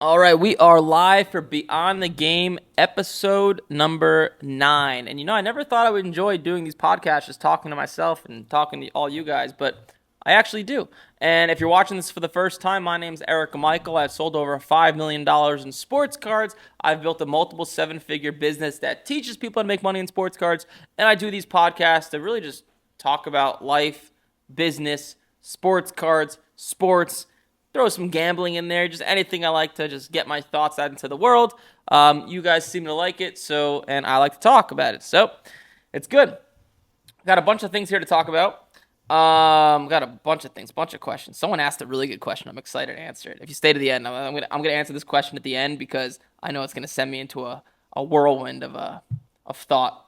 All right, we are live for Beyond the Game, episode number 9. And I never thought I would enjoy doing these podcasts, just talking to myself and talking to all you guys, but I actually do. And if you're watching this for the first time, my name's Eric Michael. I've sold over $5 million in sports cards. I've built a multiple seven-figure business that teaches people how to make money in sports cards. And I do these podcasts to really just talk about life, business, sports cards, sports, throw some gambling in there, just anything I like to just get my thoughts out into the world. You guys seem to like it, and I like to talk about it. So it's good. Got a bunch of things here to talk about. Got a bunch of things, bunch of questions. Someone asked a really good question. I'm excited to answer it. If you stay to the end, I'm gonna answer this question at the end because I know it's gonna send me into a whirlwind of thought.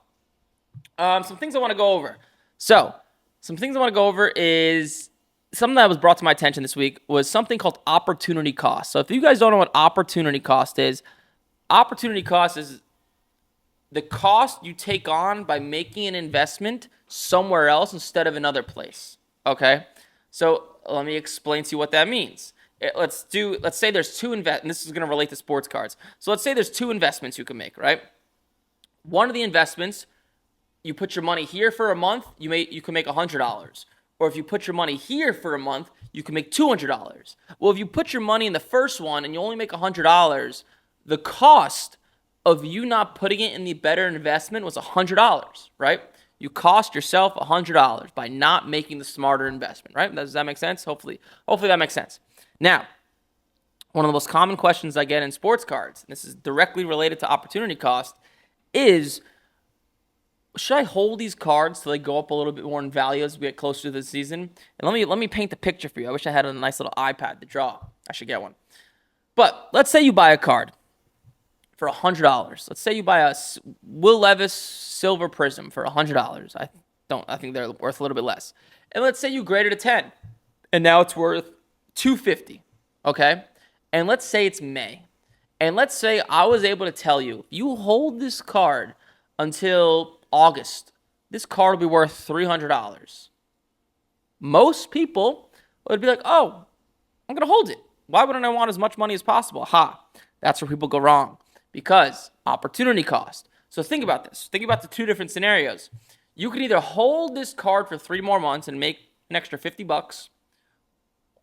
Some things I want to go over. Some things I want to go over is something that was brought to my attention this week was something called opportunity cost. So if you guys don't know what opportunity cost is the cost you take on by making an investment somewhere else instead of another place. Okay? So let me explain to you what that means. Let's say there's two and this is going to relate to sports cards. So let's say there's two investments you can make, right? One of the investments, you put your money here for a month, you can make $100. Or if you put your money here for a month, you can make $200. Well, if you put your money in the first one and you only make $100, the cost of you not putting it in the better investment was $100, right? You cost yourself $100 by not making the smarter investment, right? Does that make sense? Hopefully that makes sense. Now, one of the most common questions I get in sports cards, and this is directly related to opportunity cost, is should I hold these cards till they go up a little bit more in value as we get closer to the season? And let me paint the picture for you. I wish I had a nice little iPad to draw. I should get one. But let's say you buy a card for $100. Let's say you buy a Will Levis Silver Prism for $100. I think they're worth a little bit less. And let's say you grade it a 10, and now it's worth $250. Okay? And let's say it's May. And let's say I was able to tell you, if you hold this card until August, this card will be worth $300. Most people would be like, oh, I'm going to hold it. Why wouldn't I want as much money as possible? That's where people go wrong because opportunity cost. So think about this. Think about the two different scenarios. You could either hold this card for 3 more months and make an extra $50,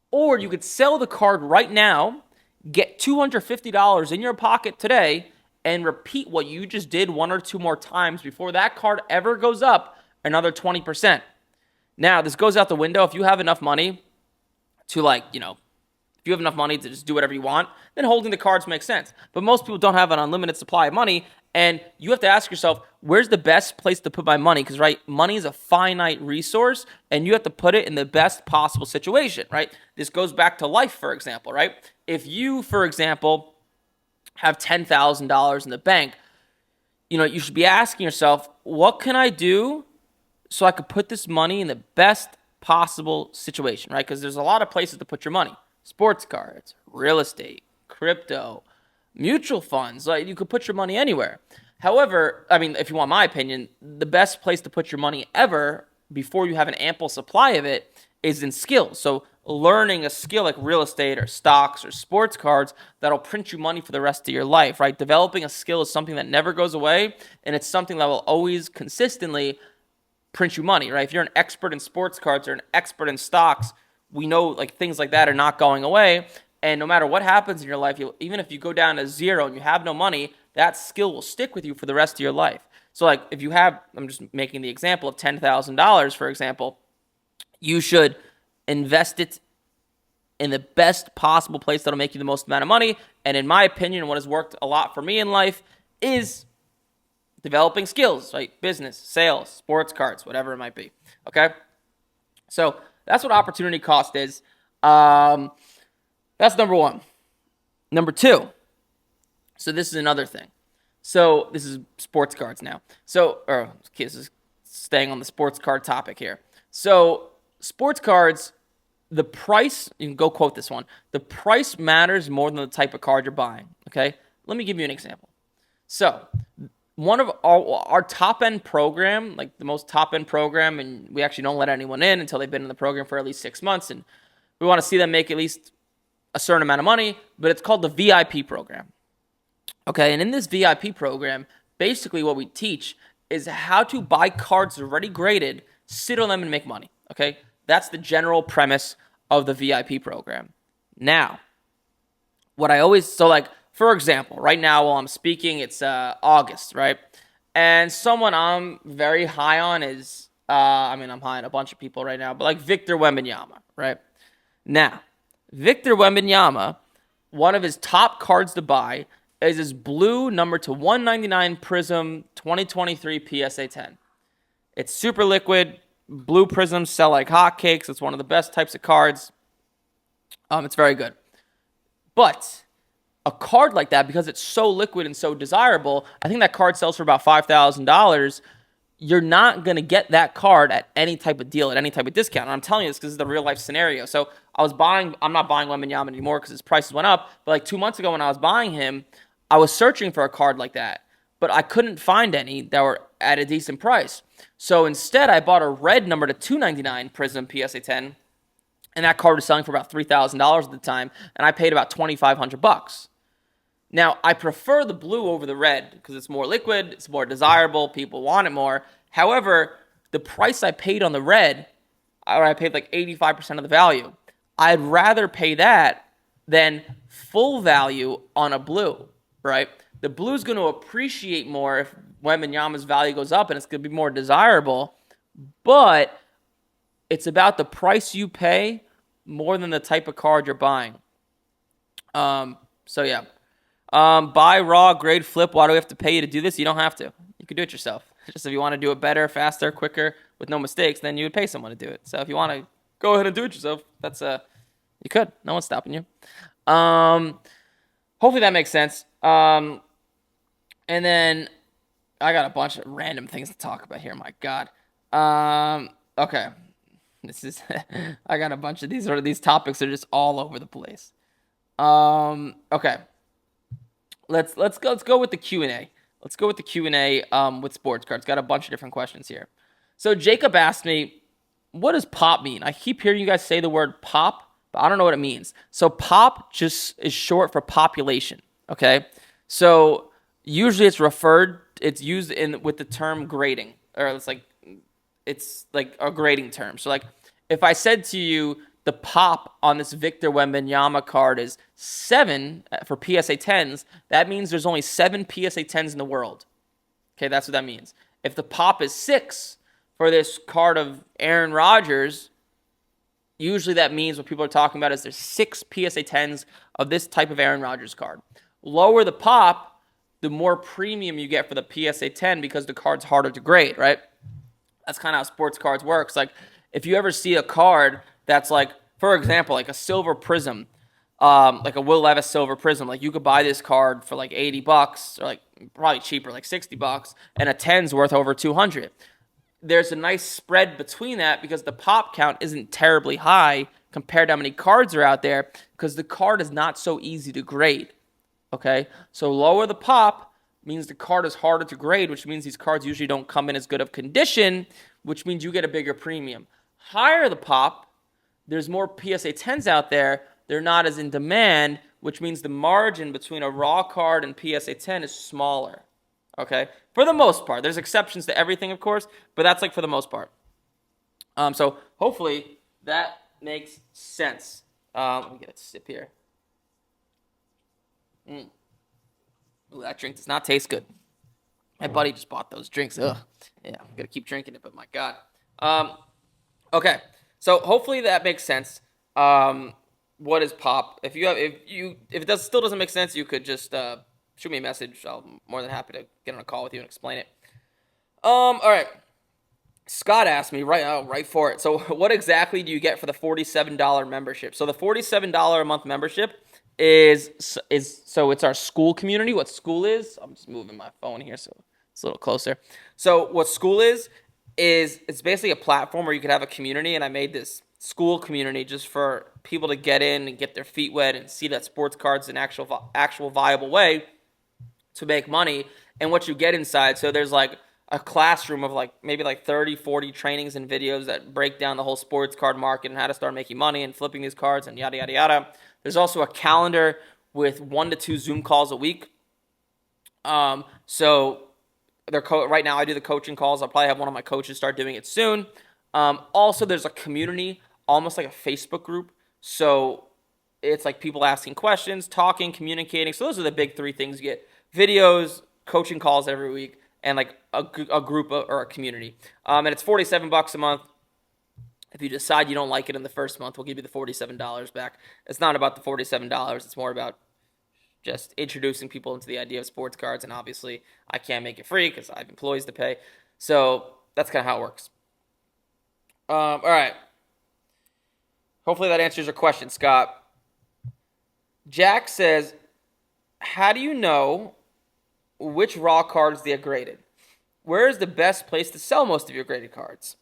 or you could sell the card right now, get $250 in your pocket today, and repeat what you just did 1 or 2 more times before that card ever goes up another 20%. Now, this goes out the window. If you have enough money to if you have enough money to just do whatever you want, then holding the cards makes sense. But most people don't have an unlimited supply of money, and you have to ask yourself, where's the best place to put my money? Because, right, money is a finite resource, and you have to put it in the best possible situation, right? This goes back to life, for example, right? If you, for example, have $10,000 in the bank, you should be asking yourself, what can I do so I could put this money in the best possible situation, right? Because there's a lot of places to put your money. Sports cards, real estate, crypto, mutual funds. Like, you could put your money anywhere. However, if you want my opinion, the best place to put your money ever before you have an ample supply of it is in skills. So learning a skill like real estate or stocks or sports cards that'll print you money for the rest of your life, right? Developing a skill is something that never goes away, and it's something that will always consistently print you money, right? If you're an expert in sports cards or an expert in stocks, we know things like that are not going away. And no matter what happens in your life, even if you go down to zero and you have no money, that skill will stick with you for the rest of your life. So if you have, I'm just making the example of $10,000, for example, you should invest it in the best possible place that'll make you the most amount of money. And in my opinion, what has worked a lot for me in life is developing skills, right? Business, sales, sports cards, whatever it might be. Okay? So that's what opportunity cost is. That's number one. Number two. So this is another thing. So this is sports cards now. This is staying on the sports card topic here. So sports cards, the price, you can go quote this one. The price matters more than the type of card you're buying. Okay? Let me give you an example. So one of our top-end program, like the most top-end program, and we actually don't let anyone in until they've been in the program for at least 6 months, and we want to see them make at least a certain amount of money, but it's called the VIP program. Okay, and in this VIP program, basically what we teach is how to buy cards already graded, sit on them, and make money. Okay, that's the general premise of the VIP program. Now, what I always, so like, for example, right now while I'm speaking, it's August, right? And someone I'm very high on is, I'm high on a bunch of people right now, but like Victor Wembanyama, right? Now, Victor Wembanyama, one of his top cards to buy is his blue number to 199 Prism 2023 PSA 10. It's super liquid. Blue Prisms sell like hotcakes. It's one of the best types of cards. It's very good. But a card like that, because it's so liquid and so desirable, I think that card sells for about $5,000. You're not going to get that card at any type of deal, at any type of discount. And I'm telling you this because it's the real life scenario. So I'm not buying Wembanyama anymore because his prices went up. But like 2 months ago when I was buying him, I was searching for a card like that. But I couldn't find any that were at a decent price. So instead, I bought a red number to 299 Prism PSA 10. And that card was selling for about $3,000 at the time. And I paid about $2,500. Now, I prefer the blue over the red because it's more liquid, it's more desirable, people want it more. However, the price I paid on the red, I paid like 85% of the value. I'd rather pay that than full value on a blue, right? The blue is going to appreciate more if Wembanyama's value goes up and it's going to be more desirable, but it's about the price you pay more than the type of card you're buying. So yeah. Buy raw, grade, flip. Why do we have to pay you to do this? You don't have to. You can do it yourself. Just if you want to do it better, faster, quicker, with no mistakes, then you would pay someone to do it. So if you want to go ahead and do it yourself, you could. No one's stopping you. Hopefully that makes sense. And then I got a bunch of random things to talk about here. My God. Okay. I got a bunch of these topics are just all over the place. Okay. Let's go with the Q&A. Let's go with the Q&A with sports cards. Got a bunch of different questions here. So Jacob asked me, what does pop mean? I keep hearing you guys say the word pop, but I don't know what it means. So pop just is short for population, okay? So usually it's used with the term grading, or it's like a grading term. So like if I said to you, the pop on this Victor Wembanyama card is 7 for PSA 10s. That means there's only 7 PSA 10s in the world. Okay, that's what that means. If the pop is 6 for this card of Aaron Rodgers, usually that means what people are talking about is there's 6 PSA 10s of this type of Aaron Rodgers card. Lower the pop, the more premium you get for the PSA 10 because the card's harder to grade, right? That's kind of how sports cards works. Like if you ever see a card that's like, for example, like a silver prism, like a Will Levis silver prism. Like you could buy this card for like $80 or like probably cheaper, like $60, and a 10's worth over 200. There's a nice spread between that because the pop count isn't terribly high compared to how many cards are out there because the card is not so easy to grade. Okay, so lower the pop means the card is harder to grade, which means these cards usually don't come in as good of condition, which means you get a bigger premium. Higher the pop, there's more PSA 10s out there. They're not as in demand, which means the margin between a raw card and PSA 10 is smaller. Okay? For the most part. There's exceptions to everything, of course, but that's like for the most part. So hopefully that makes sense. Let me get a sip here. Ooh, that drink does not taste good. My buddy just bought those drinks. Ugh. Yeah, I'm going to keep drinking it, but my God. Okay. So hopefully that makes sense. What is pop? If it still doesn't make sense, you could just shoot me a message. I'm more than happy to get on a call with you and explain it. All right. Scott asked me right for it. So what exactly do you get for the $47 membership? So the $47 a month membership is it's our school community. What school is? I'm just moving my phone here so it's a little closer. So what school is it's basically a platform where you could have a community, and I made this school community just for people to get in and get their feet wet and see that sports cards is an actual viable way to make money. And what you get inside, so there's like a classroom of like maybe like 30, 40 trainings and videos that break down the whole sports card market and how to start making money and flipping these cards and yada, yada, yada. There's also a calendar with 1 to 2 Zoom calls a week. So right now I do the coaching calls. I'll probably have one of my coaches start doing it soon. Also, there's a community, almost like a Facebook group. So it's like people asking questions, talking, communicating. So those are the big three things you get: videos, coaching calls every week, and like a group or a community. And it's $47 a month. If you decide you don't like it in the first month, we'll give you the $47 back. It's not about the $47. It's more about just introducing people into the idea of sports cards. And obviously, I can't make it free because I have employees to pay. So that's kind of how it works. All right. Hopefully that answers your question, Scott. Jack says, how do you know which raw cards they are graded? Where is the best place to sell most of your graded cards?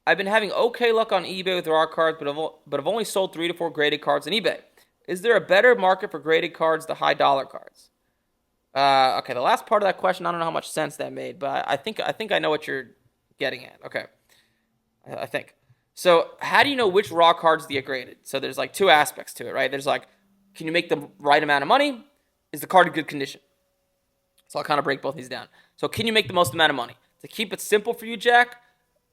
I've been having okay luck on eBay with raw cards, but I've only sold 3 to 4 graded cards on eBay. Is there a better market for graded cards, the high dollar cards? Okay, the last part of that question, I don't know how much sense that made, but I think I know what you're getting at. Okay, I think. So how do you know which raw cards to get graded? So there's like two aspects to it, right? There's like, can you make the right amount of money? Is the card in good condition? So I'll kind of break both these down. So can you make the most amount of money? To keep it simple for you, Jack,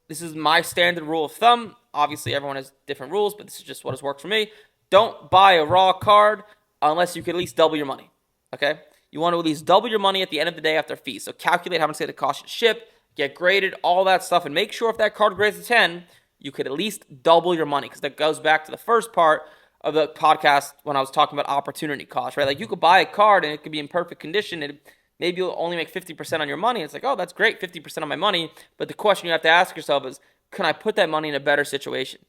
this is my standard rule of thumb. Obviously, everyone has different rules, but this is just what has worked for me. Don't buy a raw card unless you can at least double your money, okay? You want to at least double your money at the end of the day after fees. So calculate how much it's going to cost you to ship, get graded, all that stuff, and make sure if that card grades a 10, you could at least double your money, because that goes back to the first part of the podcast when I was talking about opportunity cost, right? Like you could buy a card and it could be in perfect condition and maybe you'll only make 50% on your money. It's like, oh, that's great, 50% of my money. But the question you have to ask yourself is, can I put that money in a better situation,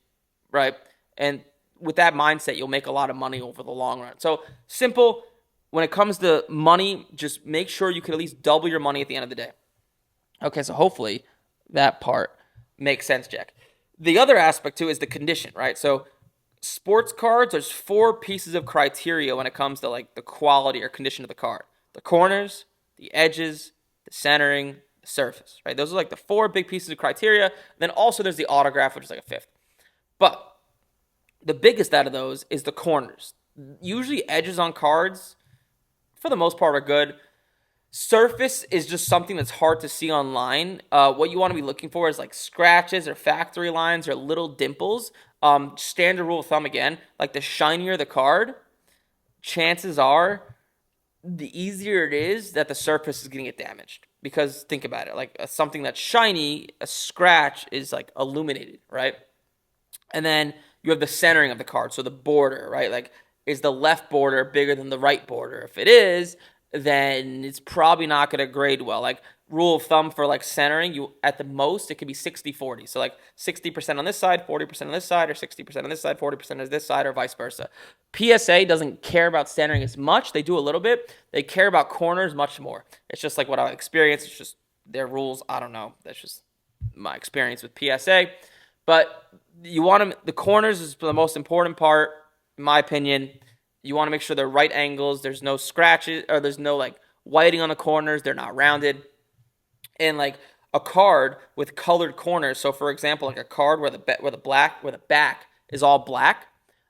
right? And with that mindset, you'll make a lot of money over the long run. So simple, when it comes to money, just make sure you can at least double your money at the end of the day. Okay, so hopefully that part makes sense, Jack. The other aspect too is the condition, right? So sports cards, there's 4 pieces of criteria when it comes to like the quality or condition of the card: the corners, the edges, the centering, the surface, right? Those are like the 4 big pieces of criteria. Then also there's the autograph, which is like a 5th. But the biggest out of those is the corners. Usually edges on cards, for the most part, are good. Surface is just something that's hard to see online. What you want to be looking for is like scratches or factory lines or little dimples. Standard rule of thumb again, like the shinier the card, chances are the easier it is that the surface is going to get damaged. Because think about it, like something that's shiny, a scratch is like illuminated, right? And then you have the centering of the card, so the border, right? Like, is the left border bigger than the right border? If it is, then it's probably not going to grade well. Like, rule of thumb for like centering, you at the most it could be 60-40. So like 60% on this side, 40% on this side, or 60% on this side, 40% on this side, or vice versa. PSA doesn't care about centering as much. They do a little bit. They care about corners much more. It's just like what I've experienced. It's just their rules. I don't know. That's just my experience with PSA. But you want to, the corners is the most important part, in my opinion. You want to make sure they're right angles. There's no scratches, or there's no like whiting on the corners. They're not rounded. And like a card with colored corners. So for example, like a card where the back is all black,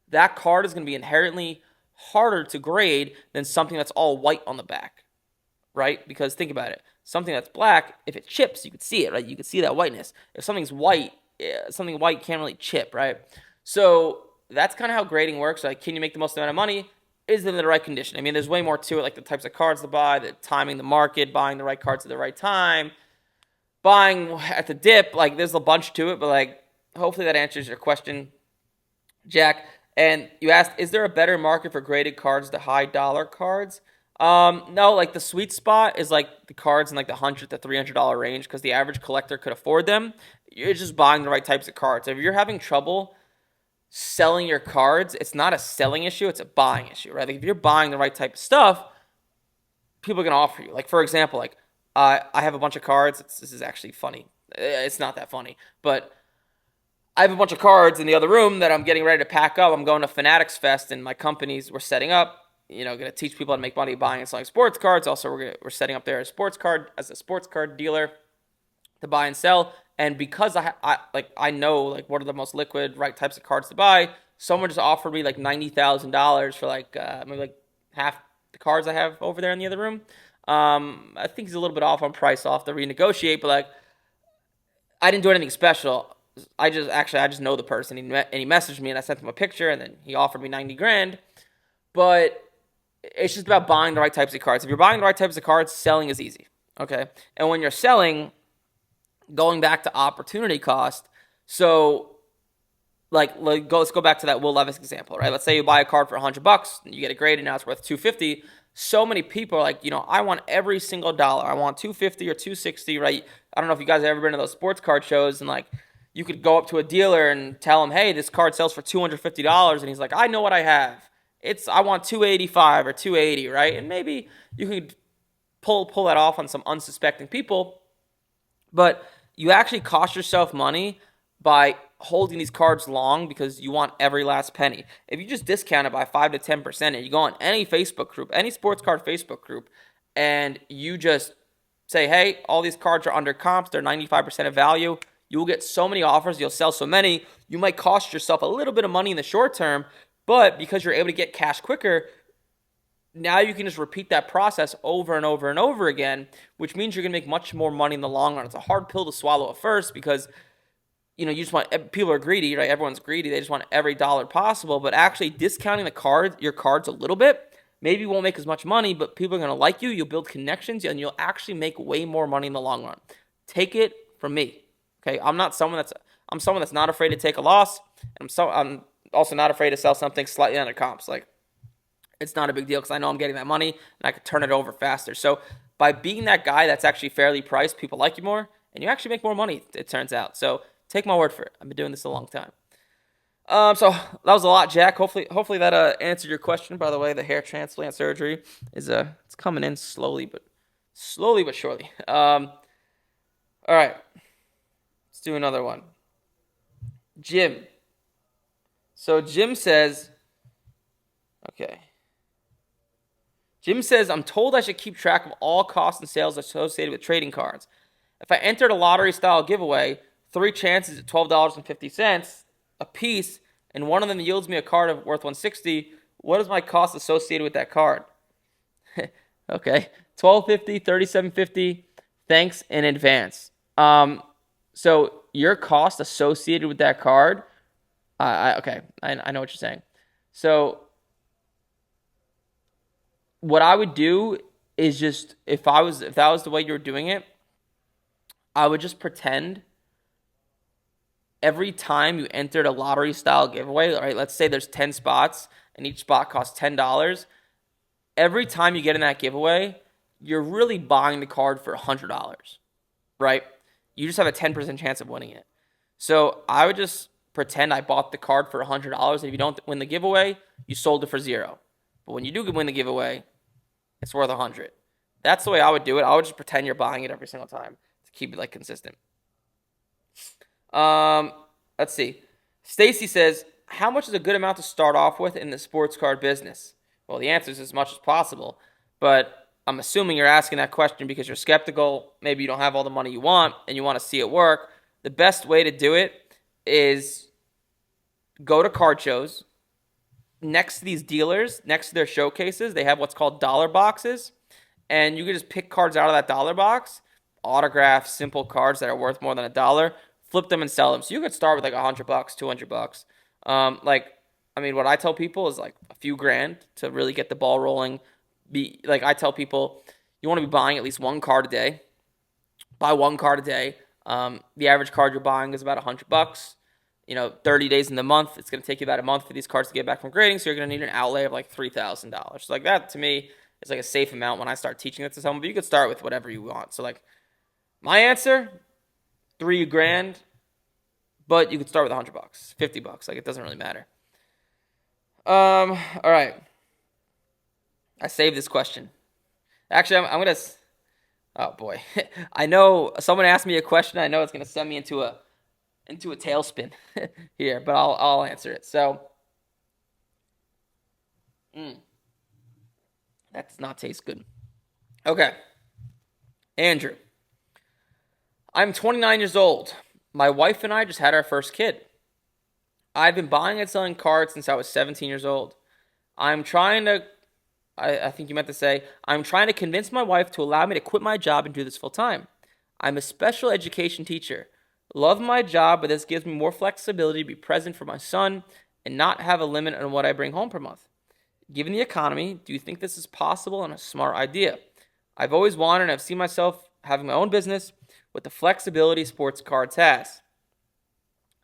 that card is going to be inherently harder to grade than something that's all white on the back, right? Because think about it. Something that's black, if it chips, you can see it, right? You can see that whiteness. If something's white, something white can't really chip, right? So that's kind of how grading works. Like, can you make the most amount of money? Is it in the right condition? I mean, there's way more to it, like the types of cards to buy, the timing the market, buying the right cards at the right time, buying at the dip. Like, there's a bunch to it, but like, hopefully that answers your question, Jack. And you asked, is there a better market for graded cards, the high dollar cards? No, like the sweet spot is like the cards in like the $100 to $300 range, because the average collector could afford them. You're just buying the right types of cards. If you're having trouble selling your cards, it's not a selling issue, it's a buying issue, right? Like if you're buying the right type of stuff, people are going to offer you. Like, for example, like I have a bunch of cards. This is actually funny. It's not that funny, but I have a bunch of cards in the other room that I'm getting ready to pack up. I'm going to Fanatics Fest, and my companies we're setting up. Going to teach people how to make money buying and selling sports cards. Also, we're setting up there as a sports card dealer to buy and sell. And because I know like what are the most liquid right types of cards to buy, someone just offered me like $90,000 for like maybe like half the cards I have over there in the other room. I think he's a little bit off on price. I'll have to renegotiate, but like I didn't do anything special. I just know the person. And he messaged me, and I sent him a picture, and then he offered me 90 grand. But it's just about buying the right types of cards. If you're buying the right types of cards, selling is easy. Okay, and when you're selling, going back to opportunity cost. So let's go back to that Will Levis example, right? Let's say you buy a card for $100, you get it graded, now it's worth $250. So many people are like, I want every single dollar. I want $250 or $260, right? I don't know if you guys have ever been to those sports card shows, and like you could go up to a dealer and tell him, hey, this card sells for $250, and he's like, I know what I have. I want 285 or 280, right? And maybe you could pull that off on some unsuspecting people, but you actually cost yourself money by holding these cards long because you want every last penny. If you just discount it by 5 to 10% and you go on any Facebook group, any sports card Facebook group, and you just say, hey, all these cards are under comps, they're 95% of value, you will get so many offers, you'll sell so many, you might cost yourself a little bit of money in the short term, but because you're able to get cash quicker, now you can just repeat that process over and over and over again, which means you're going to make much more money in the long run. It's a hard pill to swallow at first because you just want, people are greedy, right? Everyone's greedy. They just want every dollar possible, but actually discounting your cards a little bit, maybe you won't make as much money, but people are going to like you. You'll build connections and you'll actually make way more money in the long run. Take it from me. Okay. I'm someone that's not afraid to take a loss. And I'm also not afraid to sell something slightly under comps. Like it's not a big deal because I know I'm getting that money and I can turn it over faster. So by being that guy that's actually fairly priced, people like you more and you actually make more money, it turns out. So take my word for it. I've been doing this a long time. So that was a lot, Jack. Hopefully that answered your question. By the way, the hair transplant surgery is it's coming in slowly but surely. All right, let's do another one. Jim. So Jim says, okay. Jim says, I'm told I should keep track of all costs and sales associated with trading cards. If I entered a lottery-style giveaway, 3 chances at $12.50 a piece, and one of them yields me a card worth $160. What is my cost associated with that card? Okay, $12.50, $37.50. Thanks in advance. So your cost associated with that card. Okay, I know what you're saying. So what I would do is just if that was the way you were doing it, I would just pretend. Every time you entered a lottery style giveaway, right? Let's say there's 10 spots and each spot costs $10. Every time you get in that giveaway, you're really buying the card for $100, right? You just have a 10% chance of winning it. So I would just pretend I bought the card for $100. And if you don't win the giveaway, you sold it for $0. But when you do win the giveaway, it's worth $100. That's the way I would do it. I would just pretend you're buying it every single time to keep it like consistent. Let's see. Stacy says, how much is a good amount to start off with in the sports card business? Well, the answer is as much as possible, but I'm assuming you're asking that question because you're skeptical. Maybe you don't have all the money you want and you want to see it work. The best way to do it is go to card shows. Next to these dealers, next to their showcases, they have what's called dollar boxes, and you can just pick cards out of that dollar box, autographed, simple cards that are worth more than $1. Flip them and sell them. So you could start with like $100, $200. What I tell people is like a few grand to really get the ball rolling. I tell people you want to be buying at least one card a day. Buy one card a day. The average card you're buying is about $100. 30 days in the month. It's going to take you about a month for these cards to get back from grading. So you're going to need an outlay of like $3,000. So like that to me is like a safe amount when I start teaching it to someone. But you could start with whatever you want. So like my answer, $3,000, but you could start with $100, $50. Like it doesn't really matter. All right. I saved this question. Actually, I'm gonna. Oh boy, I know someone asked me a question. I know it's gonna send me into a tailspin here, but I'll answer it. So, that does not taste good. Okay, Andrew. I'm 29 years old. My wife and I just had our first kid. I've been buying and selling cards since I was 17 years old. I'm trying to, I think you meant to say, I'm trying to convince my wife to allow me to quit my job and do this full time. I'm a special education teacher. Love my job, but this gives me more flexibility to be present for my son and not have a limit on what I bring home per month. Given the economy, do you think this is possible and a smart idea? I've always wanted and I've seen myself having my own business with the flexibility sports cards has.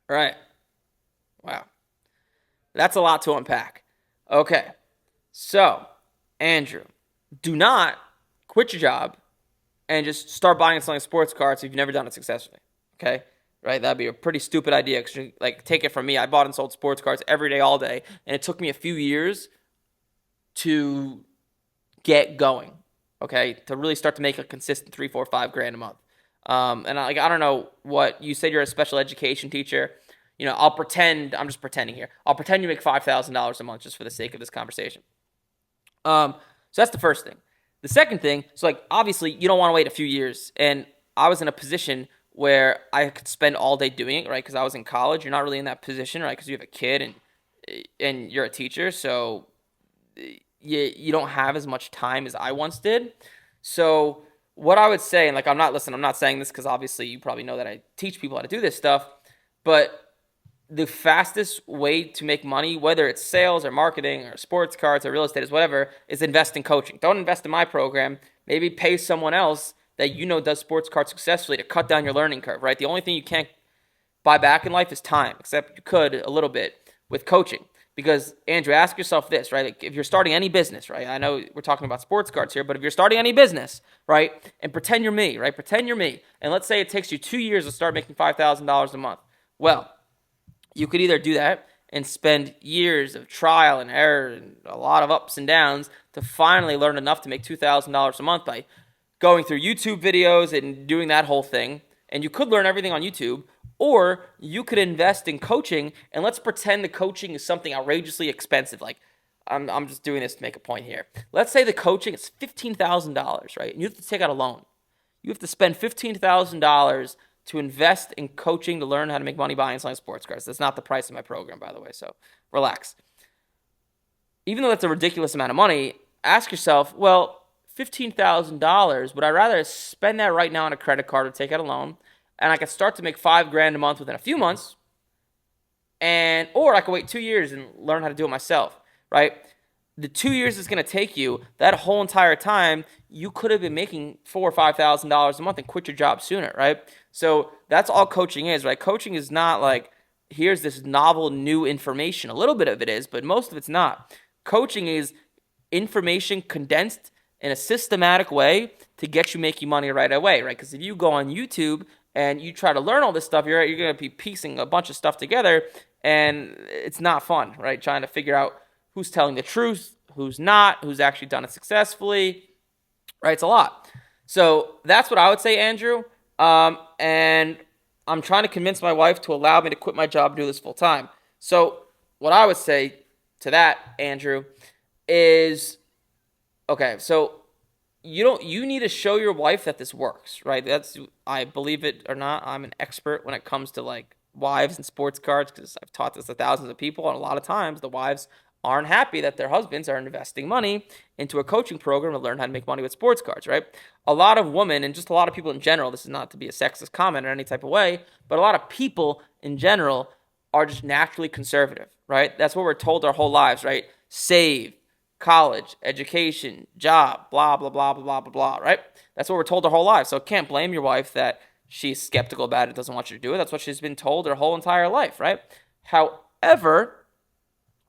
All right. Wow. That's a lot to unpack. Okay. So, Andrew, do not quit your job and just start buying and selling sports cards if you've never done it successfully. Okay? Right? That'd be a pretty stupid idea. Cause like, take it from me. I bought and sold sports cards every day, all day. And it took me a few years to get going. Okay? To really start to make a consistent 3, 4, 5 grand a month. I don't know what you said. You're a special education teacher. I'll pretend, I'm just pretending here. I'll pretend you make $5,000 a month just for the sake of this conversation. So that's the first thing. The second thing, so like obviously you don't want to wait a few years. And I was in a position where I could spend all day doing it, right? Because I was in college. You're not really in that position, right? Because you have a kid and you're a teacher, so you don't have as much time as I once did. So what I would say, and like I'm not saying this because obviously you probably know that I teach people how to do this stuff, but the fastest way to make money, whether it's sales or marketing or sports cards or real estate, is whatever, is invest in coaching. Don't invest in my program. Maybe pay someone else that does sports cards successfully to cut down your learning curve, right? The only thing you can't buy back in life is time, except you could a little bit with coaching. Because, Andrew, ask yourself this, right? Like if you're starting any business, right? I know we're talking about sports cards here, but if you're starting any business, right? And pretend you're me, right? Pretend you're me. And let's say it takes you 2 years to start making $5,000 a month. Well, you could either do that and spend years of trial and error and a lot of ups and downs to finally learn enough to make $2,000 a month by going through YouTube videos and doing that whole thing. And you could learn everything on YouTube, or you could invest in coaching, and let's pretend the coaching is something outrageously expensive. Like, I'm just doing this to make a point here. Let's say the coaching is $15,000, right? And you have to take out a loan. You have to spend $15,000 to invest in coaching to learn how to make money buying and selling sports cards. That's not the price of my program, by the way, so relax. Even though that's a ridiculous amount of money, ask yourself, well, $15,000, would I rather spend that right now on a credit card or take out a loan, and I could start to make $5,000 a month within a few months, or I could wait 2 years and learn how to do it myself, right? The 2 years it's going to take you, that whole entire time, you could have been making $4,000 or $5,000 a month and quit your job sooner, right? So that's all coaching is, right? Coaching is not like, here's this novel new information. A little bit of it is, but most of it's not. Coaching is information condensed in a systematic way to get you making money right away, right? Because if you go on YouTube and you try to learn all this stuff, you're going to be piecing a bunch of stuff together, and it's not fun, right? Trying to figure out who's telling the truth, who's not, who's actually done it successfully, right? It's a lot. So that's what I would say, Andrew. And I'm trying to convince my wife to allow me to quit my job and do this full time. So what I would say to that, Andrew, is, okay, so you need to show your wife that this works, right? I believe it or not, I'm an expert when it comes to like wives and sports cards because I've taught this to thousands of people, and a lot of times the wives aren't happy that their husbands are investing money into a coaching program to learn how to make money with sports cards, right? A lot of women, and just a lot of people in general, this is not to be a sexist comment in any type of way, but a lot of people in general are just naturally conservative, right? That's what we're told our whole lives, right? Save, college, education, job, blah, blah, blah, blah, blah, blah, blah, right? That's what we're told our whole lives. So can't blame your wife that she's skeptical about it, doesn't want you to do it. That's what she's been told her whole entire life, right? However,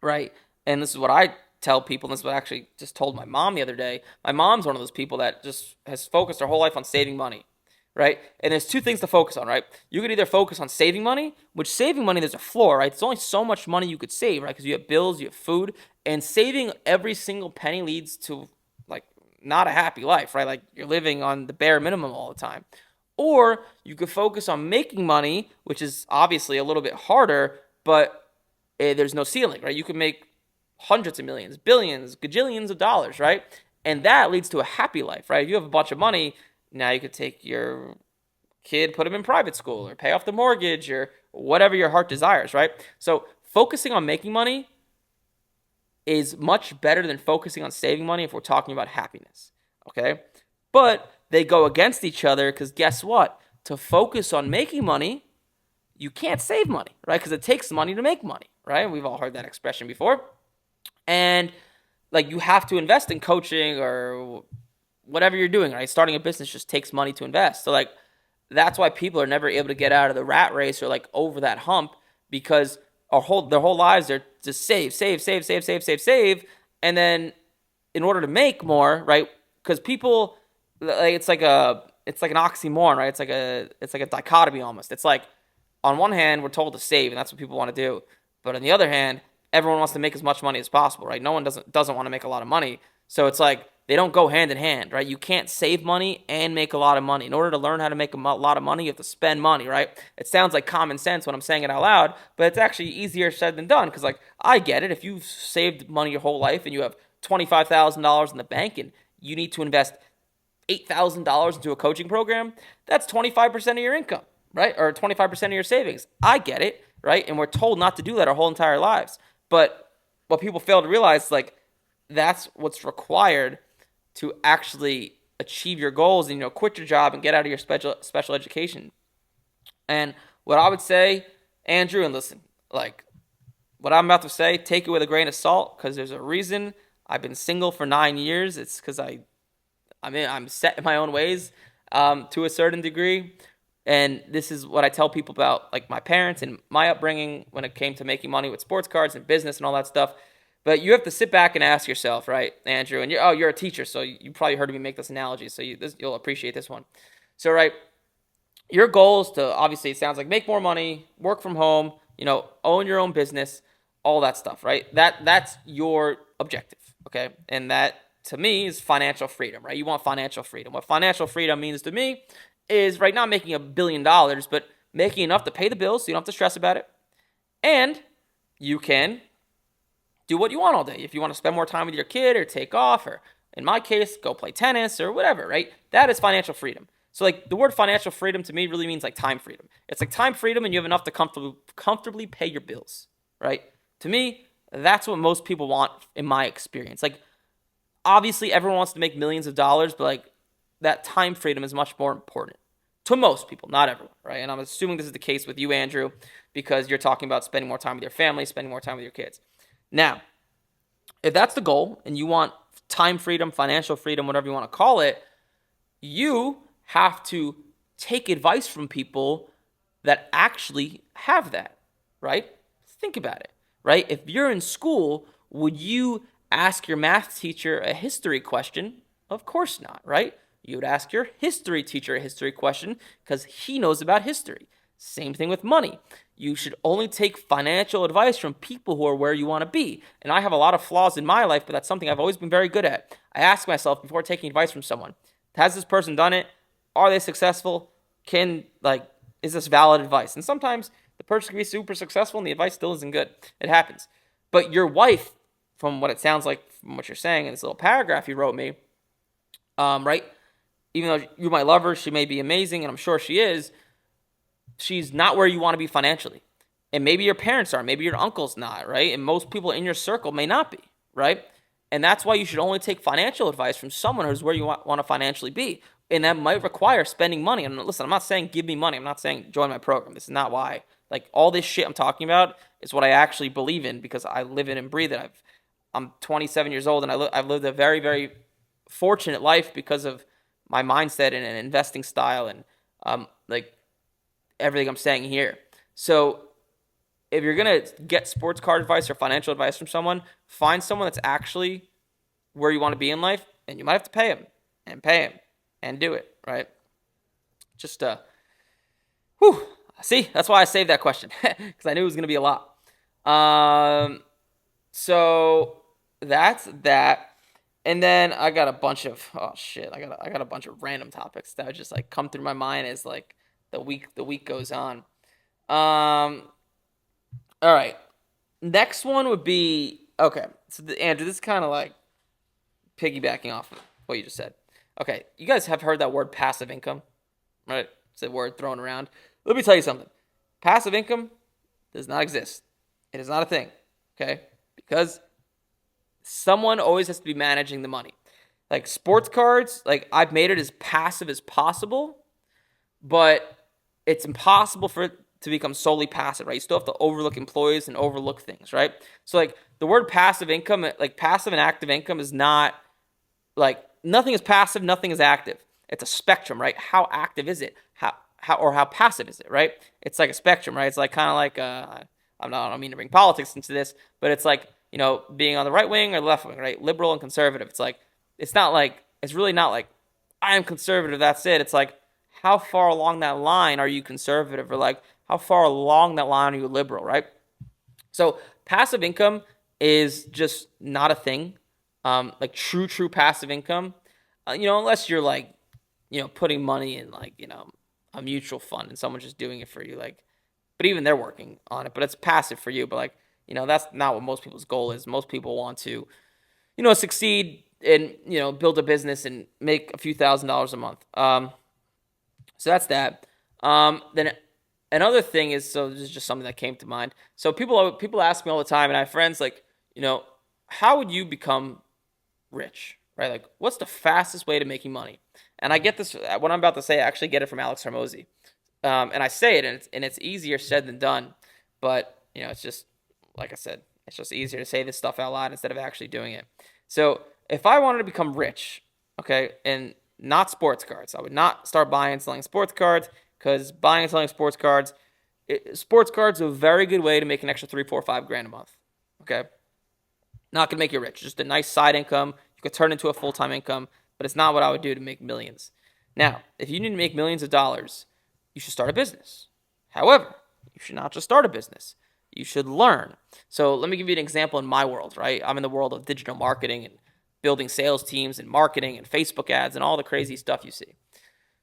right, and this is what I tell people, and this is what I actually just told my mom the other day. My mom's one of those people that just has focused her whole life on saving money, right? And there's two things to focus on, right? You could either focus on saving money, which saving money, there's a floor, right? There's only so much money you could save, right? Because you have bills, you have food, and saving every single penny leads to, like, not a happy life, right? Like, you're living on the bare minimum all the time. Or you could focus on making money, which is obviously a little bit harder, but there's no ceiling, right? You can make hundreds of millions, billions, gajillions of dollars, right? And that leads to a happy life, right? If you have a bunch of money, now you could take your kid, put him in private school, or pay off the mortgage, or whatever your heart desires, right? So focusing on making money is much better than focusing on saving money if we're talking about happiness. Okay? But they go against each other because guess what? To focus on making money, you can't save money, right? Because it takes money to make money, right? We've all heard that expression before. And like you have to invest in coaching or whatever you're doing, right? Starting a business just takes money to invest. So like that's why people are never able to get out of the rat race or like over that hump because their whole lives they're just save, and then in order to make more, right? Because people like it's like an oxymoron, right? It's like a dichotomy almost. It's like on one hand we're told to save and that's what people want to do, but on the other hand everyone wants to make as much money as possible, right? No one doesn't want to make a lot of money, so it's like they don't go hand in hand, right? You can't save money and make a lot of money. In order to learn how to make a lot of money, you have to spend money, right? It sounds like common sense when I'm saying it out loud, but it's actually easier said than done because, like, I get it. If you've saved money your whole life and you have $25,000 in the bank and you need to invest $8,000 into a coaching program, that's 25% of your income, right? Or 25% of your savings. I get it, right? And we're told not to do that our whole entire lives. But what people fail to realize, like, that's what's required to actually achieve your goals and quit your job and get out of your special education. And what I would say, Andrew, and listen, like what I'm about to say, take it with a grain of salt because there's a reason I've been single for 9 years. It's because I'm set in my own ways to a certain degree. And this is what I tell people about like my parents and my upbringing when it came to making money with sports cards and business and all that stuff. But you have to sit back and ask yourself, right, Andrew? And you're a teacher, so you probably heard me make this analogy, so you'll appreciate this one. So, right, your goal is to obviously it sounds like make more money, work from home, own your own business, all that stuff, right? That's your objective, okay? And that to me is financial freedom, right? You want financial freedom. What financial freedom means to me is right not making $1 billion, but making enough to pay the bills, so you don't have to stress about it, and you can do what you want all day. If you want to spend more time with your kid or take off, or in my case, go play tennis or whatever, right? That is financial freedom. So like the word financial freedom to me really means like time freedom. It's like time freedom and you have enough to comfortably pay your bills, right? To me, that's what most people want in my experience. Like obviously everyone wants to make millions of dollars, but like that time freedom is much more important to most people, not everyone, right? And I'm assuming this is the case with you, Andrew, because you're talking about spending more time with your family, spending more time with your kids. Now, if that's the goal and you want time freedom, financial freedom, whatever you want to call it, you have to take advice from people that actually have that, right? Think about it, right? If you're in school, would you ask your math teacher a history question? Of course not, right? You would ask your history teacher a history question because he knows about history. Same thing with money. You should only take financial advice from people who are where you want to be. And I have a lot of flaws in my life, but that's something I've always been very good at. I ask myself before taking advice from someone, has this person done it? Are they successful? Is this valid advice? And sometimes the person can be super successful and the advice still isn't good. It happens. But your wife, from what it sounds like, from what you're saying in this little paragraph you wrote me, right? Even though you might love her, she may be amazing, and I'm sure she is, she's not where you want to be financially. And maybe your parents are, maybe your uncle's not, right? And most people in your circle may not be, right? And that's why you should only take financial advice from someone who's where you want to financially be. And that might require spending money. And listen, I'm not saying give me money. I'm not saying join my program. This is not why. Like all this shit I'm talking about is what I actually believe in because I live it and breathe it. I'm 27 years old and I've lived a very, very fortunate life because of my mindset and an investing style and like everything I'm saying here. So if you're going to get sports card advice or financial advice from someone, find someone that's actually where you want to be in life, and you might have to pay him and do it, right? Just, see, that's why I saved that question, because I knew it was going to be a lot. So that's that. And then I got a bunch of, I got a bunch of random topics that would just like come through my mind as like the week goes on. All right. Next one would be, okay. So Andrew, this is kind of like piggybacking off of what you just said. Okay. You guys have heard that word passive income, right? It's a word thrown around. Let me tell you something. Passive income does not exist. It is not a thing, okay? Because someone always has to be managing the money. Like sports cards, like I've made it as passive as possible, but it's impossible for it to become solely passive, right? You still have to overlook employees and overlook things, right? So like the word passive income, like passive and active income is not like nothing is passive, nothing is active. It's a spectrum, right? How active is it? How passive is it, right? It's like a spectrum, right? It's like kind of like I don't mean to bring politics into this, but it's like, being on the right wing or the left wing, right? Liberal and conservative. It's like it's really not like I am conservative, that's it. It's like how far along that line are you conservative, or like how far along that line are you liberal, right? So passive income is just not a thing. Like true passive income, unless you're like, putting money in like, a mutual fund and someone's just doing it for you. Like, but even they're working on it, but it's passive for you. But like, that's not what most people's goal is. Most people want to, succeed and, build a business and make a few $1,000s a month. So that's that. Then another thing is, so this is just something that came to mind. So people ask me all the time, and I have friends like, how would you become rich, right? Like, what's the fastest way to making money? And I get this, what I'm about to say, I actually get it from Alex Hormozy. And I say it, and it's easier said than done. But, it's just, like I said, it's just easier to say this stuff out loud instead of actually doing it. So if I wanted to become rich, okay, and not sports cards, I would not start buying and selling sports cards, because buying and selling sports cards are a very good way to make an extra 3, 4, 5 grand a month. Okay. Not going to make you rich, just a nice side income. You could turn into a full-time income, but it's not what I would do to make millions. Now, if you need to make millions of dollars, you should start a business. However, you should not just start a business. You should learn. So let me give you an example in my world, right? I'm in the world of digital marketing and building sales teams and marketing and Facebook ads and all the crazy stuff you see.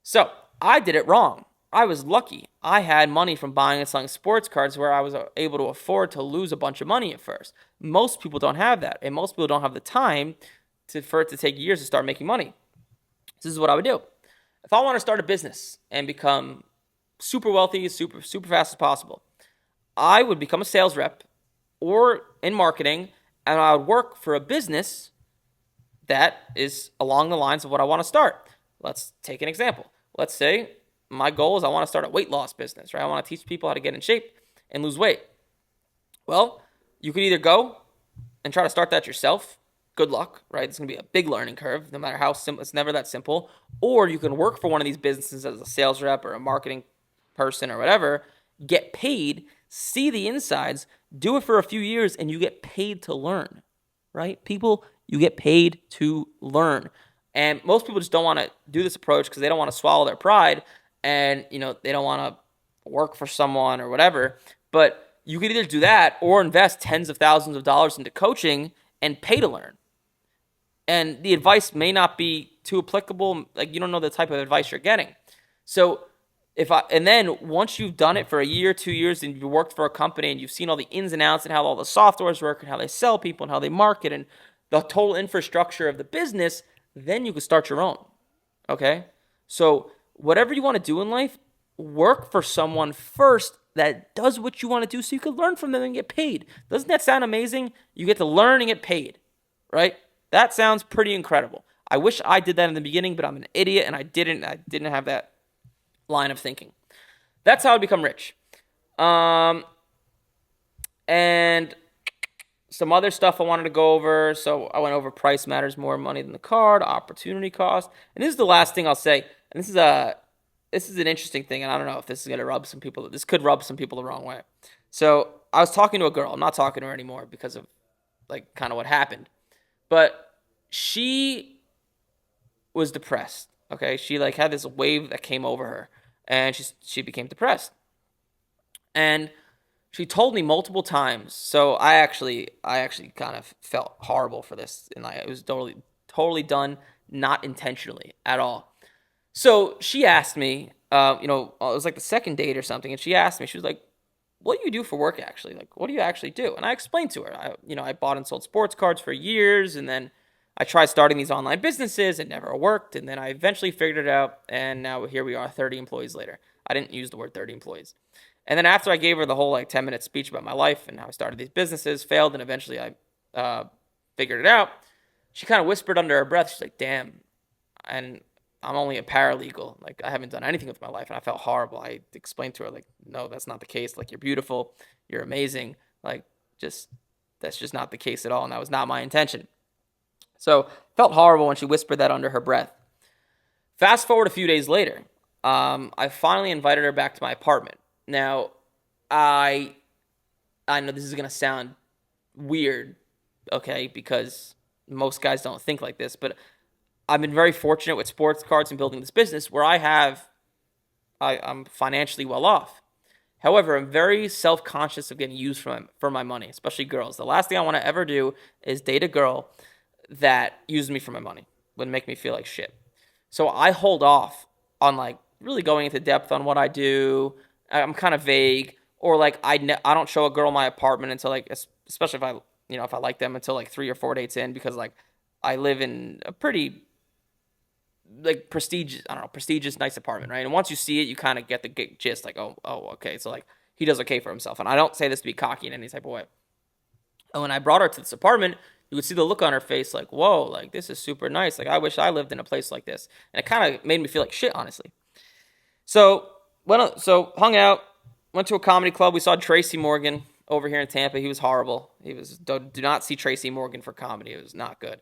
So I did it wrong. I was lucky. I had money from buying and selling sports cards where I was able to afford to lose a bunch of money at first. Most people don't have that, and most people don't have the time for it to take years to start making money. This is what I would do. If I want to start a business and become super wealthy, super fast as possible, I would become a sales rep or in marketing, and I would work for a business that is along the lines of what I want to start. Let's take an example. Let's say my goal is I want to start a weight loss business, right? I want to teach people how to get in shape and lose weight. Well, you could either go and try to start that yourself. Good luck, right? It's going to be a big learning curve, no matter how simple. It's never that simple. Or you can work for one of these businesses as a sales rep or a marketing person or whatever, get paid, see the insides, do it for a few years, and you get paid to learn, right? People, you get paid to learn. And most people just don't want to do this approach because they don't want to swallow their pride, and they don't want to work for someone or whatever. But you could either do that or invest tens of thousands of dollars into coaching and pay to learn. And the advice may not be too applicable. Like, you don't know the type of advice you're getting. So and then once you've done it for a year, 2 years, and you've worked for a company and you've seen all the ins and outs and how all the softwares work and how they sell people and how they market and the total infrastructure of the business, then you can start your own. Okay? So whatever you want to do in life, work for someone first that does what you want to do so you can learn from them and get paid. Doesn't that sound amazing? You get to learn and get paid, right? That sounds pretty incredible. I wish I did that in the beginning, but I'm an idiot and I didn't have that line of thinking. That's how I become rich. And some other stuff I wanted to go over. So I went over price matters more money than the card, opportunity cost. And this is the last thing I'll say. And this is an interesting thing, and I don't know if this is going to rub some people. This could rub some people the wrong way. So I was talking to a girl. I'm not talking to her anymore because of like kind of what happened. But she was depressed. Okay, she like had this wave that came over her, and she became depressed. And she told me multiple times. So I actually kind of felt horrible for this, and it was totally done, not intentionally at all. So she asked me, it was like the second date or something, and she asked me, she was like, "What do you do for work actually? Like, what do you actually do?" And I explained to her, I bought and sold sports cards for years, and then I tried starting these online businesses. It never worked, and then I eventually figured it out, and now here we are, 30 employees later. I didn't use the word 30 employees. And then after I gave her the whole like 10-minute speech about my life and how I started these businesses, failed, and eventually I figured it out, she kind of whispered under her breath, she's like, damn, and I'm only a paralegal. Like, I haven't done anything with my life. And I felt horrible. I explained to her, like, no, that's not the case. Like, you're beautiful. You're amazing. Like, just, that's just not the case at all. And that was not my intention. So, felt horrible when she whispered that under her breath. Fast forward a few days later, I finally invited her back to my apartment. Now, I know this is going to sound weird, okay, because most guys don't think like this, but I've been very fortunate with sports cards and building this business where I'm financially well off. However, I'm very self-conscious of getting used for my money, especially girls. The last thing I want to ever do is date a girl that uses me for my money. Would make me feel like shit. So I hold off on like really going into depth on what I do. I'm kind of vague, or like I don't show a girl my apartment until like, especially if I like them, until like 3 or 4 dates in, because like I live in a pretty like prestigious, nice apartment, right? And once you see it, you kind of get the gist, like, oh, okay, so like he does okay for himself. And I don't say this to be cocky in any type of way. And when I brought her to this apartment, you could see the look on her face, like, whoa, like this is super nice. Like I wish I lived in a place like this. And it kind of made me feel like shit, honestly. So hung out, went to a comedy club. We saw Tracy Morgan over here in Tampa. He was horrible. Do not see Tracy Morgan for comedy. It was not good.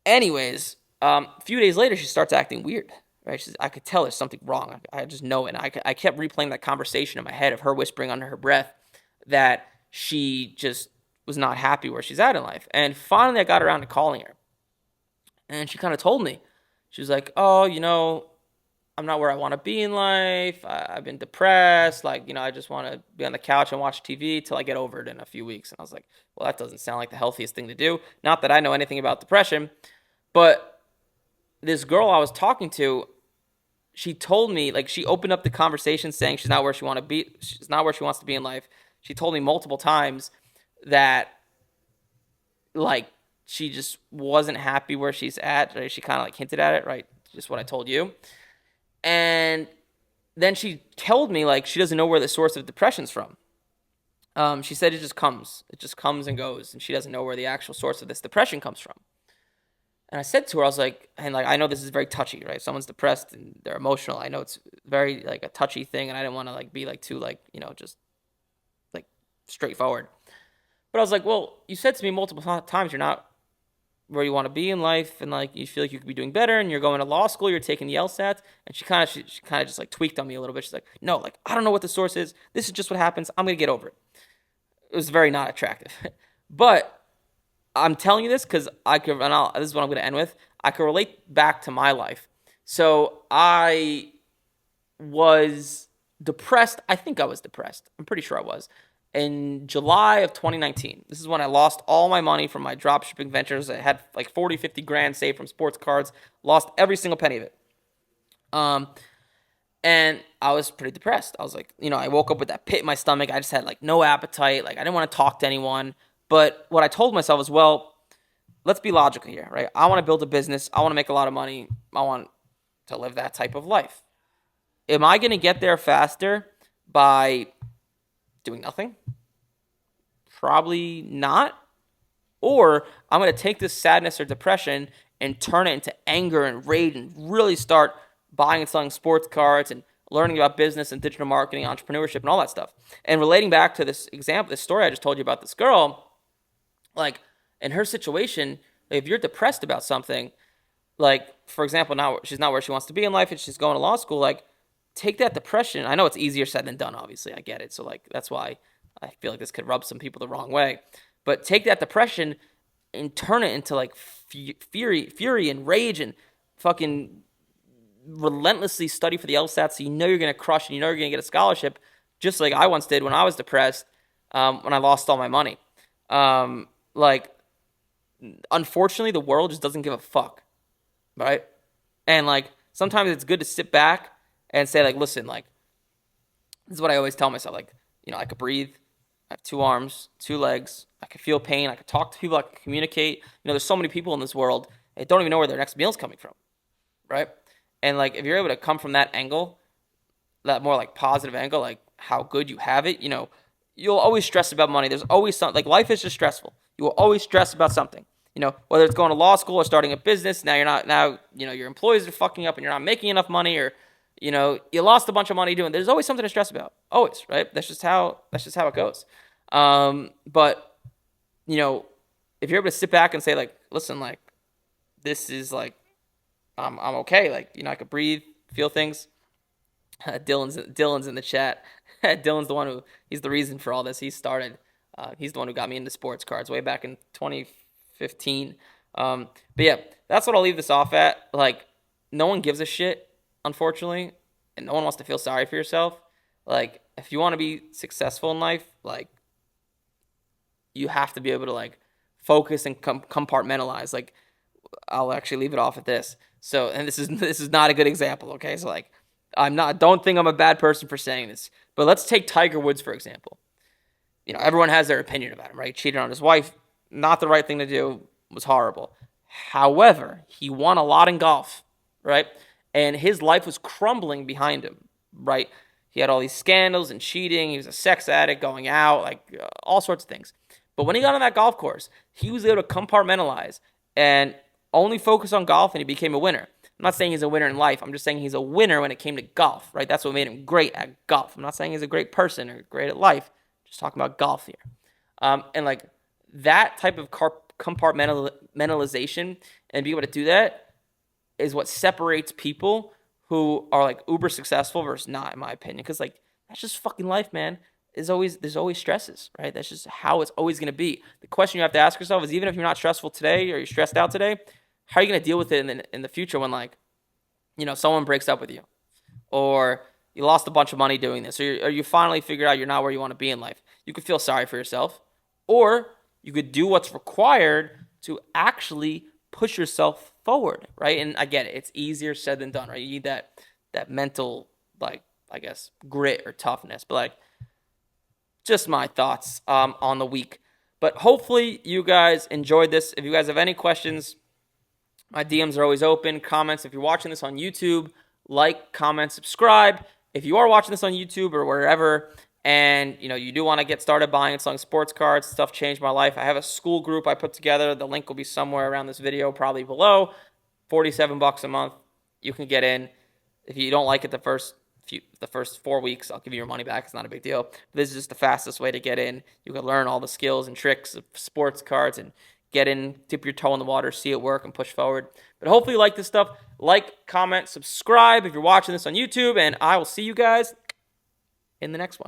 Anyways, a few days later, she starts acting weird. Right? I could tell there's something wrong. I just know it. And I kept replaying that conversation in my head of her whispering under her breath that she just was not happy where she's at in life. And finally, I got around to calling her. And she kind of told me. She was like, oh, I'm not where I want to be in life. I've been depressed. Like, I just want to be on the couch and watch TV till I get over it in a few weeks. And I was like, well, that doesn't sound like the healthiest thing to do. Not that I know anything about depression, but this girl I was talking to, she told me, like, she opened up the conversation saying she's not where she she's not where she wants to be in life. She told me multiple times that, like, she just wasn't happy where she's at. Right? She kind of like hinted at it, right? Just what I told you. And then she told me, like, she doesn't know where the source of depression's from. She said it just comes and goes, and she doesn't know where the actual source of this depression comes from. And I said to her, I was like, and like, I know this is very touchy, right? If someone's depressed and they're emotional, I know it's very like a touchy thing, and I didn't want to like be like too like, just like straightforward. But I was like, well, you said to me multiple times you're not where you want to be in life, and like you feel like you could be doing better, and you're going to law school, you're taking the LSAT. And she kind of just like tweaked on me a little bit. She's like, no, like I don't know what the source is. This is just what happens. I'm gonna get over it. It was very not attractive, but I'm telling you this because this is what I'm going to end with. I can relate back to my life. So I was depressed. I think I was depressed. I'm pretty sure I was. In July of 2019. This is when I lost all my money from my dropshipping ventures. I had like 40, 50 grand saved from sports cards. Lost every single penny of it. And I was pretty depressed. I was like, I woke up with that pit in my stomach. I just had like no appetite. Like I didn't want to talk to anyone. But what I told myself is, well, let's be logical here, right? I want to build a business. I want to make a lot of money. I want to live that type of life. Am I going to get there faster by doing nothing? Probably not. Or I'm going to take this sadness or depression and turn it into anger and rage and really start buying and selling sports cards and learning about business and digital marketing, entrepreneurship, and all that stuff. And relating back to this story I just told you about this girl, like in her situation, if you're depressed about something, like for example, now she's not where she wants to be in life and she's going to law school, like take that depression. I know it's easier said than done, obviously. I get it. So like that's why I feel like this could rub some people the wrong way. But take that depression and turn it into like fury and rage and fucking relentlessly study for the LSAT so you're going to crush and you're going to get a scholarship, just like I once did when I was depressed, when I lost all my money. Like, unfortunately, the world just doesn't give a fuck, right? And, like, sometimes it's good to sit back and say, like, listen, like, this is what I always tell myself. Like, I could breathe. I have 2 arms, 2 legs. I can feel pain. I can talk to people. I can communicate. There's so many people in this world that don't even know where their next meal's coming from, right? And, like, if you're able to come from that angle, that more, like, positive angle, like, how good you have it. You'll always stress about money. There's always something. Like, life is just stressful. You will always stress about something. Whether it's going to law school or starting a business. Now you're not. Now your employees are fucking up and you're not making enough money, or you lost a bunch of money doing. There's always something to stress about. Always, right? That's just how it goes. But if you're able to sit back and say, like, listen, like, this is like, I'm okay. Like, I could breathe, feel things. Dylan's in the chat. Dylan's he's the reason for all this. He's the one who got me into sports cards way back in 2015. But yeah, that's what I'll leave this off at. Like, no one gives a shit, unfortunately, and no one wants to feel sorry for yourself. Like, if you want to be successful in life, like, you have to be able to, like, focus and compartmentalize. Like, I'll actually leave it off at this. So, and this is not a good example, okay? So, like, don't think I'm a bad person for saying this, but let's take Tiger Woods, for example. Everyone has their opinion about him, right? Cheated on his wife, not the right thing to do, was horrible. However, he won a lot in golf, right? And his life was crumbling behind him, right? He had all these scandals and cheating. He was a sex addict, going out, like, all sorts of things. But when he got on that golf course, he was able to compartmentalize and only focus on golf, and he became a winner. I'm not saying he's a winner in life. I'm just saying he's a winner when it came to golf, right? That's what made him great at golf. I'm not saying he's a great person or great at life. Just talking about golf here. And, like, that type of compartmentalization and being able to do that is what separates people who are, like, uber successful versus not, in my opinion. Because, like, that's just fucking life, man. There's always stresses, right? That's just how it's always going to be. The question you have to ask yourself is, even if you're not stressful today or you're stressed out today, how are you going to deal with it in the future when, like, someone breaks up with you, or you lost a bunch of money doing this, or you finally figured out you're not where you want to be in life? You could feel sorry for yourself, or you could do what's required to actually push yourself forward, right? And I get it. It's easier said than done, right? You need that mental, like, I guess, grit or toughness. But, like, just my thoughts on the week. But hopefully you guys enjoyed this. If you guys have any questions, my DMs are always open. Comments, if you're watching this on YouTube, like, comment, subscribe. If you are watching this on YouTube or wherever, and you do want to get started buying and selling sports cards, stuff changed my life. I have a school group I put together. The link will be somewhere around this video, probably below. $47 a month. You can get in. If you don't like it the first 4 weeks, I'll give you your money back. It's not a big deal. This is just the fastest way to get in. You can learn all the skills and tricks of sports cards and get in, dip your toe in the water, see it work, and push forward. But hopefully you like this stuff. Like, comment, subscribe if you're watching this on YouTube, and I will see you guys in the next one.